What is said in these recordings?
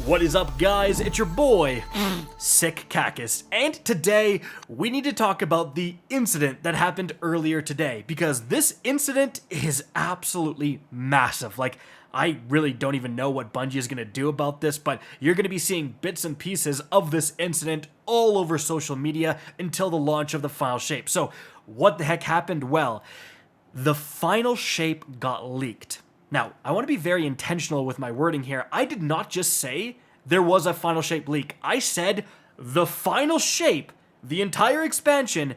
What is up, guys? It's your boy, Sick Cactus, and today we need to talk about the incident that happened earlier today, because this incident is absolutely massive. Like, I really don't even know what Bungie is going to do about this, but you're going to be seeing bits and pieces of this incident all over social media until the launch of the final shape. So, what the heck happened? Well, the final shape got leaked. Now, I want to be very intentional with my wording here. I did not just say there was a final shape leak. I said the final shape, the entire expansion,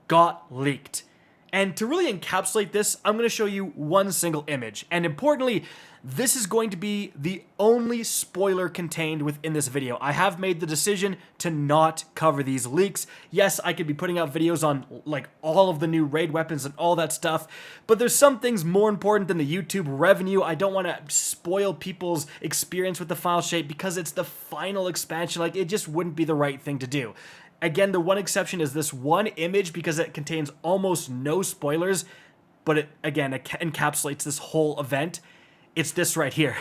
got leaked. And to really encapsulate this, I'm going to show you one single image. And importantly, this is going to be the only spoiler contained within this video. I have made the decision to not cover these leaks. Yes, I could be putting out videos on like all of the new raid weapons and all that stuff, but there's some things more important than the YouTube revenue. I don't want to spoil people's experience with the final shape because it's the final expansion. Like, it just wouldn't be the right thing to do. Again, the one exception is this one image because it contains almost no spoilers, but it, again, encapsulates this whole event. It's this right here.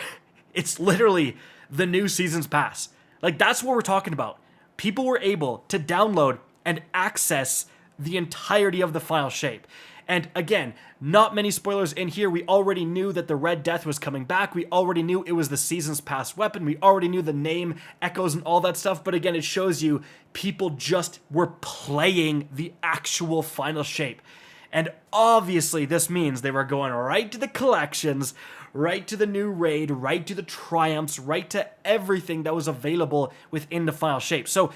It's literally the new season's pass. Like, that's what we're talking about. People were able to download and access the entirety of the final shape. And again, not many spoilers in here. We already knew that the Red Death was coming back. We already knew it was the season's pass weapon. We already knew the name, echoes, and all that stuff. But again, it shows you people just were playing the actual final shape. And obviously, this means they were going right to the collections, right to the new raid, right to the triumphs, right to everything that was available within the final shape. So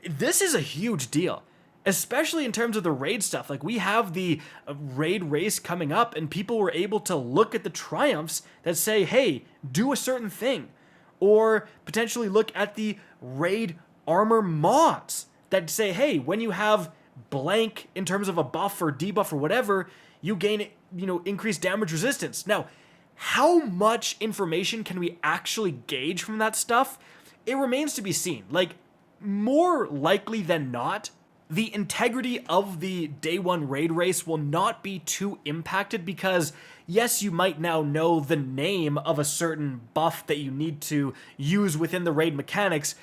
this is a huge deal, especially in terms of the raid stuff. Like, we have the raid race coming up, and people were able to look at the triumphs that say, hey, do a certain thing. Or potentially look at the raid armor mods that say, hey, when you have blank in terms of a buff or debuff or whatever, you gain, increased damage resistance. Now, how much information can we actually gauge from that stuff? It remains to be seen. Like, more likely than not, the integrity of the day one raid race will not be too impacted because, yes, you might now know the name of a certain buff that you need to use within the raid mechanics,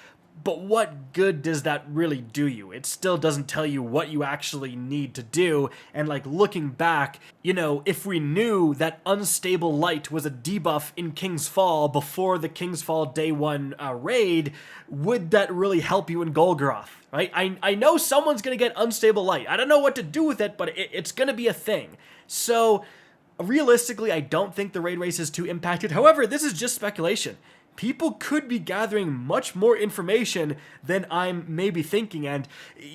but what good does that really do you? It still doesn't tell you what you actually need to do. And like, looking back, if we knew that Unstable Light was a debuff in King's Fall before the King's Fall day one raid, would that really help you in Golgoroth, right? I know someone's going to get Unstable Light. I don't know what to do with it, but it's going to be a thing. So realistically, I don't think the raid race is too impacted. However, this is just speculation. People could be gathering much more information than I'm maybe thinking, and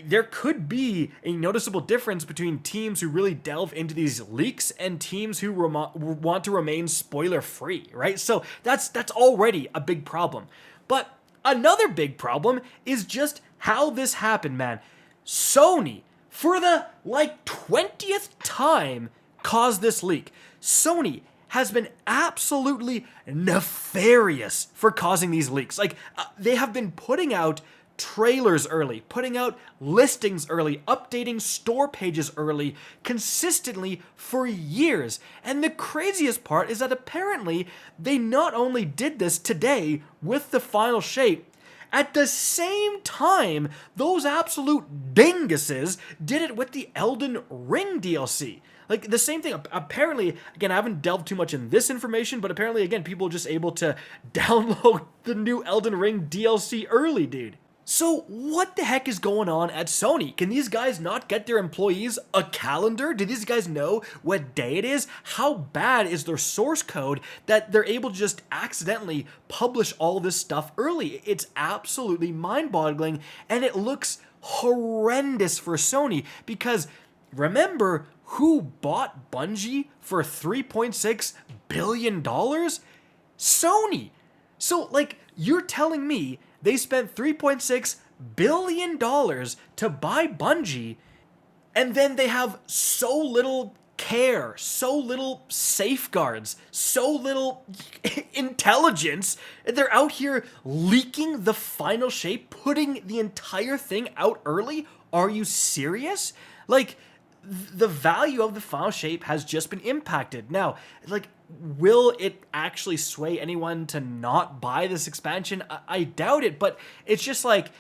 there could be a noticeable difference between teams who really delve into these leaks and teams who want to remain spoiler-free, right? So that's already a big problem. But another big problem is just how this happened, man. Sony, for the 20th time, caused this leak. Sony has been absolutely nefarious for causing these leaks. Like, they have been putting out trailers early, putting out listings early, updating store pages early, consistently for years. And the craziest part is that apparently they not only did this today with the final shape, at the same time, those absolute dinguses did it with the Elden Ring DLC. Like, the same thing. Apparently, again, I haven't delved too much in this information, but apparently, again, people are just able to download the new Elden Ring DLC early, dude. So what the heck is going on at Sony? Can these guys not get their employees a calendar? Do these guys know what day it is? How bad is their source code that they're able to just accidentally publish all this stuff early? It's absolutely mind-boggling, and it looks horrendous for Sony because remember who bought Bungie for $3.6 billion? Sony. So, like, you're telling me they spent $3.6 billion to buy Bungie, and then they have so little care, so little safeguards, so little intelligence. They're out here leaking the final shape, putting the entire thing out early? Are you serious? Like, the value of the final shape has just been impacted. Now, like, will it actually sway anyone to not buy this expansion? I doubt it, but it's just like,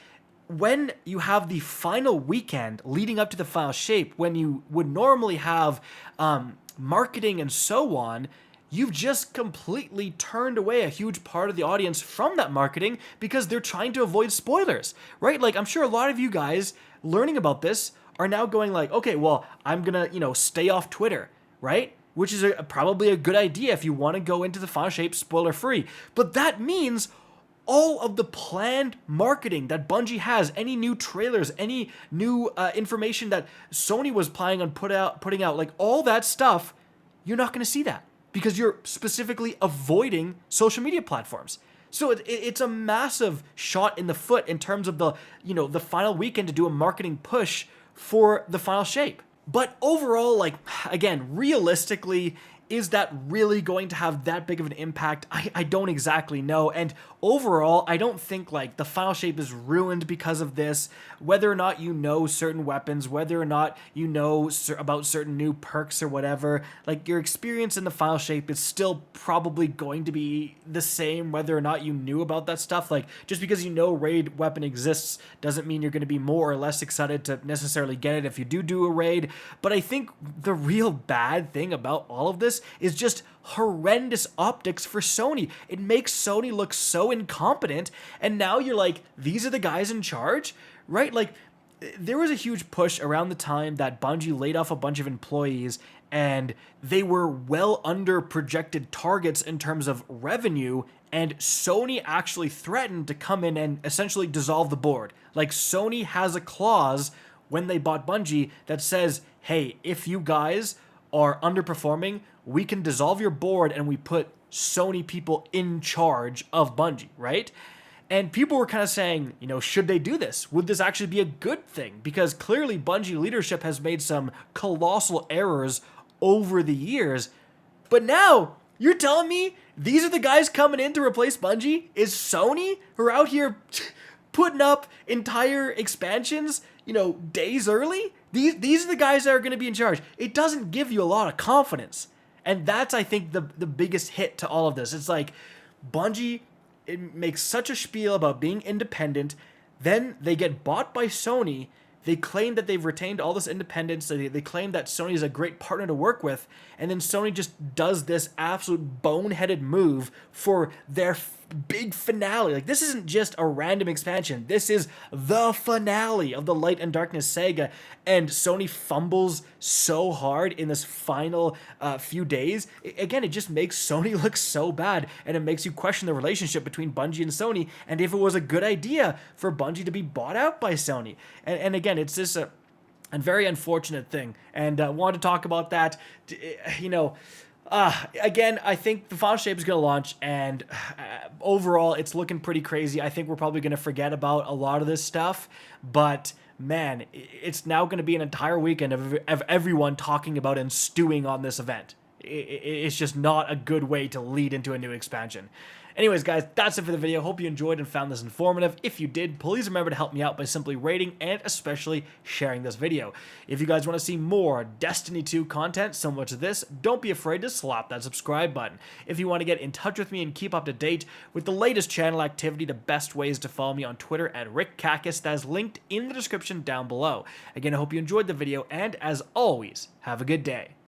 when you have the final weekend leading up to the final shape, when you would normally have marketing and so on, you've just completely turned away a huge part of the audience from that marketing because they're trying to avoid spoilers, right? Like, I'm sure a lot of you guys learning about this are now going like, okay, well, I'm gonna, stay off Twitter, right? Which is probably a good idea if you want to go into the final shape spoiler free. But that means all of the planned marketing that Bungie has, any new trailers, any new information that Sony was planning on putting out, like all that stuff, you're not going to see that because you're specifically avoiding social media platforms. So it's a massive shot in the foot in terms of the final weekend to do a marketing push for the final shape. But overall, like, again, realistically, is that really going to have that big of an impact? I don't exactly know. And overall, I don't think like the final shape is ruined because of this. Whether or not you know certain weapons, whether or not you know about certain new perks or whatever, like your experience in the final shape is still probably going to be the same whether or not you knew about that stuff. Like, just because you know raid weapon exists doesn't mean you're going to be more or less excited to necessarily get it if you do a raid. But I think the real bad thing about all of this is just horrendous optics for Sony. It makes Sony look so incompetent, and now you're like, these are the guys in charge, right? Like, there was a huge push around the time that Bungie laid off a bunch of employees, and they were well under projected targets in terms of revenue, and Sony actually threatened to come in and essentially dissolve the board. Like, Sony has a clause when they bought Bungie that says, hey, if you guys are underperforming, we can dissolve your board and we put Sony people in charge of Bungie, right? And people were kind of saying, should they do this? Would this actually be a good thing? Because clearly Bungie leadership has made some colossal errors over the years. But now, you're telling me these are the guys coming in to replace Bungie? Is Sony, who are out here putting up entire expansions, days early? These are the guys that are going to be in charge. It doesn't give you a lot of confidence. And that's, I think, the biggest hit to all of this. It's like, Bungie, it makes such a spiel about being independent, then they get bought by Sony, they claim that they've retained all this independence, they claim that Sony is a great partner to work with, and then Sony just does this absolute boneheaded move for their big finale. Like, this isn't just a random expansion, this is the finale of the Light and Darkness saga, and Sony fumbles so hard in this final few days. Again, it just makes Sony look so bad, and it makes you question the relationship between Bungie and Sony, and if it was a good idea for Bungie to be bought out by Sony. And again, it's just a very unfortunate thing, and I wanted to talk about that. Again, I think the final shape is going to launch, and overall, it's looking pretty crazy. I think we're probably going to forget about a lot of this stuff, but man, it's now going to be an entire weekend of everyone talking about and stewing on this event. It's just not a good way to lead into a new expansion. Anyways, guys, that's it for the video. Hope you enjoyed and found this informative. If you did, please remember to help me out by simply rating and especially sharing this video. If you guys want to see more Destiny 2 content similar to this, don't be afraid to slap that subscribe button. If you want to get in touch with me and keep up to date with the latest channel activity, the best ways to follow me on Twitter at RickCacus, that is linked in the description down below. Again, I hope you enjoyed the video, and as always, have a good day.